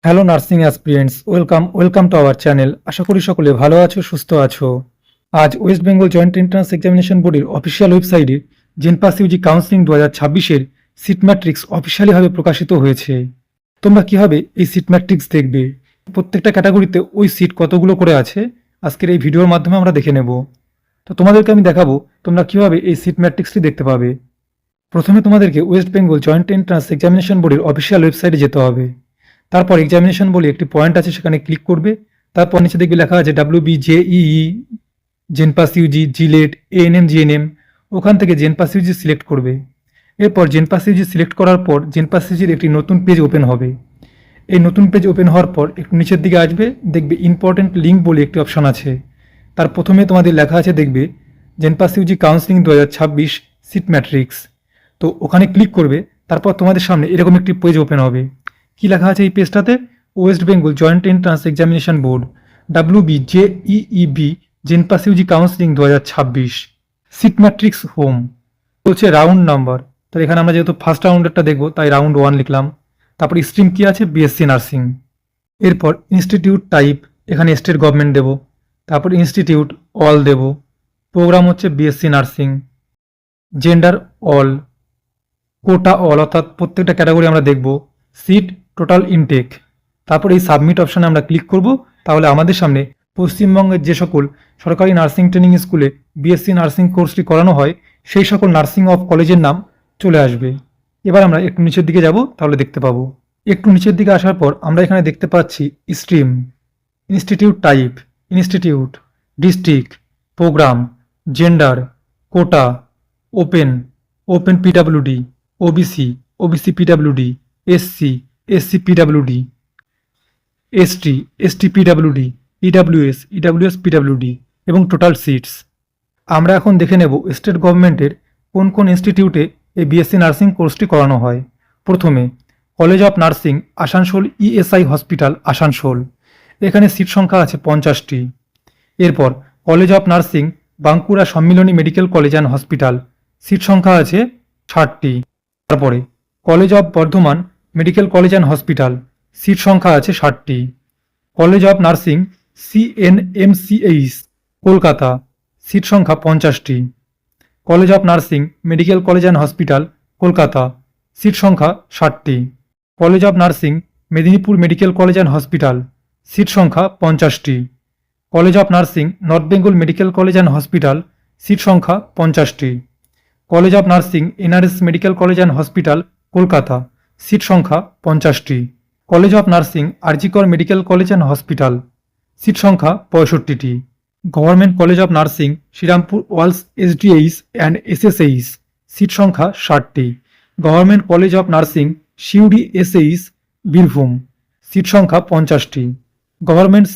Hello nursing aspirants, welcome to our channel. আশা করি সকলে ভালো আছো, সুস্থ আছো। আজ West Bengal joint entrance examination বোর্ডের অফিসিয়াল ওয়েবসাইটে জেনপাস ইউজি কাউন্সিলিং 2026-এর সিট ম্যাট্রিক্স অফিসিয়ালিভাবে প্রকাশিত হয়েছে। তোমরা কিভাবে এই সিট ম্যাট্রিক্স দেখবে, প্রত্যেকটা ক্যাটাগরিতে ওই সিট কতগুলো করে আছে, আজকের এই ভিডিওর মাধ্যমে আমরা দেখে নেব। তো তোমাদেরকে আমি দেখাবো তোমরা কিভাবে এই সিট ম্যাট্রিক্সটি দেখতে পাবে। প্রথমে তোমাদেরকে West Bengal joint entrance examination বোর্ডের অফিসিয়াল ওয়েবসাইটে যেতে হবে। তারপর এক্সামিনেশন বলে একটি পয়েন্ট আছে, সেখানে ক্লিক করবে। তারপর নিচে দেখবে লেখা আছে WBJEE, জেনপাস Yuji, JELET, ANM, GNM। ওখান থেকে জেনপাস ইউজি সিলেক্ট করবে। এরপর জেনপাস ইউজি সিলেক্ট করার পর জেনপাস ইউজির একটি নতুন পেজ ওপেন হবে। এই নতুন পেজ ওপেন হওয়ার পর একটু নিচের দিকে আসবে, দেখবে ইম্পর্টেন্ট লিঙ্ক বলে একটি অপশন আছে। তার প্রথমে তোমাদের লেখা আছে দেখবে জেনপাস ইউজি কাউন্সিলিং 2026 সিট ম্যাট্রিক্স। তো ওখানে ক্লিক করবে। তারপর তোমাদের সামনে এরকম একটি পেজ ওপেন হবে। কি লেখা আছে এই পেজটাতে? West Bengal joint entrance examination board, WBJEEB, JENPAS UG counselling 2026 seat matrix home. বলছে রাউন্ড নাম্বার। তো এখানে আমরা যেহেতু ফার্স্ট রাউন্ডেরটা দেখবো তাই রাউন্ড 1 লিখলাম। তারপর স্ট্রিম কি আছে? BSc nursing. এরপর ইনস্টিটিউট টাইপ, এখানে স্টেট গভর্নমেন্ট দেব। তারপর ইনস্টিটিউট অল দেব। প্রোগ্রাম হচ্ছে BSc nursing. Gender all. Quota all, অর্থাৎ প্রত্যেকটা ক্যাটাগরি আমরা দেখব। Seat total intake. তারপর এই সাবমিট অপশানে আমরা ক্লিক করব। তাহলে আমাদের সামনে পশ্চিমবঙ্গের যে সকল সরকারি নার্সিং ট্রেনিং স্কুলে BSc নার্সিং কোর্সটি করানো হয় সেই সকল নার্সিং অফ কলেজের নাম চলে আসবে। এবার আমরা একটু নিচের দিকে যাব, তাহলে দেখতে পাবো। একটু নিচের দিকে আসার পর আমরা এখানে দেখতে পাচ্ছি stream, institute type, institute, district, programme, gender, quota, open, open PWD, OBC, OBC PWD, SC, SC PWD, ST, ST PWD, EWS, EWS PWD এবং টোটাল সিটস। আমরা এখন দেখে নেব স্টেট গভর্নমেন্টের কোন কোন ইনস্টিটিউটে এই BSc নার্সিং কোর্সটি করানো হয়। প্রথমে college of nursing Asansol ESI hospital, Asansol. এখানে সিট সংখ্যা আছে 50টি। এরপর college of nursing Bankura Sammilani medical college and hospital, seat সংখ্যা আছে 60টি। তারপরে college of Bardhaman medical college and hospital, seat সংখ্যা আছে 60টি। College of nursing CNMCH, Kolkata, seat সংখ্যা 50টি। College of nursing medical college and hospital, Kolkata, seat সংখ্যা 60টি। College of nursing Medinipur medical college and hospital, seat সংখ্যা 50টি। College of nursing North Bengal medical college and hospital, seat সংখ্যা 50টি। College of nursing NRS medical college and hospital, Kolkata, seat সংখ্যা 50টি। College of nursing RG Kar medical college and hospital, seat সংখ্যা 65টি। Government college of nursing Serampore Walsh SDH and SSH, seat সংখ্যা 60টি। Government college of nursing Suri SH, Birbhum, seat সংখ্যা 50টি। Government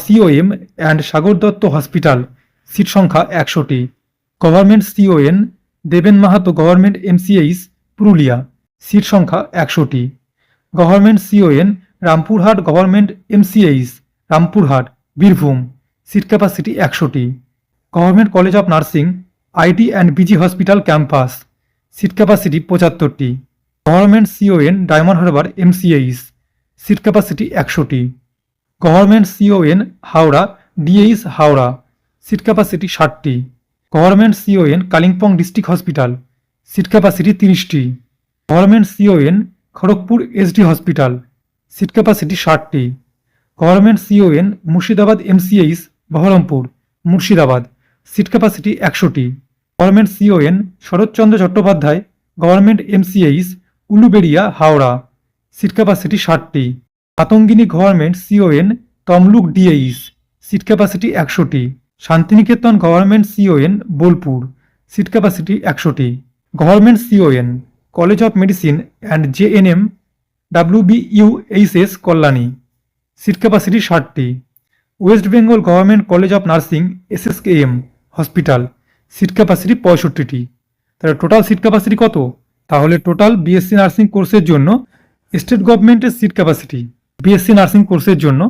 COM and Sagar Dutta hospital, seat সংখ্যা 100টি। গভর্নমেন্ট CON দেবেন Mahato government MCH, Purulia, seat সংখ্যা 100টি। Government CON Rampurhat government MCH, Rampurhat, Birbhum, seat capacity 100টি। Government college of nursing IT and BG hospital campus, seat capacity 75টি। Government CON Diamond Harbour MCH, seat capacity 100টি। Government CON Howrah DH, Howrah, seat capacity 60টি। Government CON Kalimpong district hospital, seat capacity 30টি। Government CON Kharagpur SD hospital, seat capacity 60টি। Government CON Murshidabad MCH, Baharampur, Murshidabad, seat capacity 100টি। Government CON Saratchandra Chattopadhyay government MCH, Uluberia, Howrah, seat capacity 60টি। Matangini government CON Tamluk DH, seat capacity 100টি। Santiniketan government CON Bolpur, seat capacity 100টি। Government CON college of medicine and JNM WBUHS, Kalyani, seat capacity 60টি। West Bengal government college of nursing SSKM hospital, seat capacity 65টি। তাহলে total seat capacity কত? তাহলে total BSc nursing কোর্সের জন্য state গভর্নমেন্টের সিট ক্যাপাসিটি BSc নার্সিং কোর্সের জন্য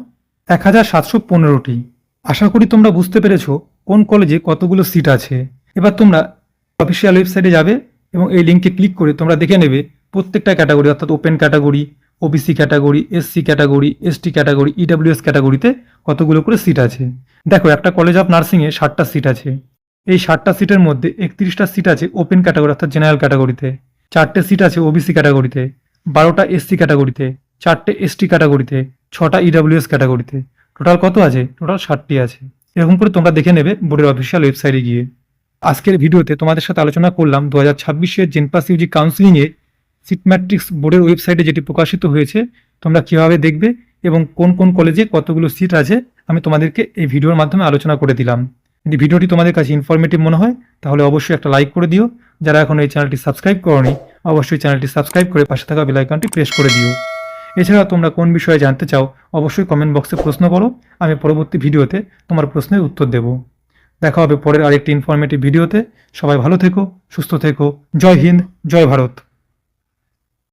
1715টি। আশা করি তোমরা বুঝতে পেরেছো কোন কলেজে কতগুলো সিট আছে। এবার তোমরা অফিসিয়াল ওয়েবসাইটে যাবে এবং এই লিঙ্কে ক্লিক করে তোমরা দেখে নেবে প্রত্যেকটা ক্যাটাগরি, অর্থাৎ open category, OBC category, SC category, ST category, EWS ক্যাটাগরিতে কতগুলো করে সিট আছে। দেখো, একটা কলেজ অফ নার্সিংয়ে 60টা সিট আছে। এই 60টা সিটের মধ্যে 31টা সিট আছে ওপেন ক্যাটাগরি অর্থাৎ জেনারেল ক্যাটাগরিতে, 4টে সিট আছে ওবিসি ক্যাটাগরিতে, 12টা এসসি ক্যাটাগরিতে, 4টে এসটি ক্যাটাগরিতে, 6টা ইডাব্লিউএস ক্যাটাগরিতে। টোটাল কত আছে? টোটাল 60টি আছে। এরকম করে তোমরা দেখে নেবে বোর্ডের অফিসিয়াল ওয়েবসাইটে গিয়ে। আজকের ভিডিওতে তোমাদের সাথে আলোচনা করলাম 2026-এর জেনপাস ইউজি কাউন্সিলিংয়ে সিট ম্যাট্রিক্স বোর্ডের ওয়েবসাইটে যেটি প্রকাশিত হয়েছে তোমরা কিভাবে দেখবে এবং কোন কোন কলেজে কতগুলো সিট আছে আমি তোমাদেরকে এই ভিডিওর মাধ্যমে আলোচনা করে দিলাম। যদি ভিডিওটি তোমাদের কাছে ইনফরমেটিভ মনে হয় তাহলে অবশ্যই একটা লাইক করে দিও। যারা এখন এই চ্যানেলটি সাবস্ক্রাইব করোনি অবশ্যই চ্যানেলটি সাবস্ক্রাইব করে পাশে থাকা বেল আইকনটি প্রেস করে দিও। এছাড়া তোমরা কোন বিষয়ে জানতে চাও অবশ্যই কমেন্ট বক্সে প্রশ্ন করো, আমি পরবর্তী ভিডিওতে তোমার প্রশ্নের উত্তর দেব। দেখা হবে পরের আরেকটি ইনফরমেটিভ ভিডিওতে। সবাই ভালো থেকো, সুস্থ থেকো। জয় হিন্দ, জয় ভারত।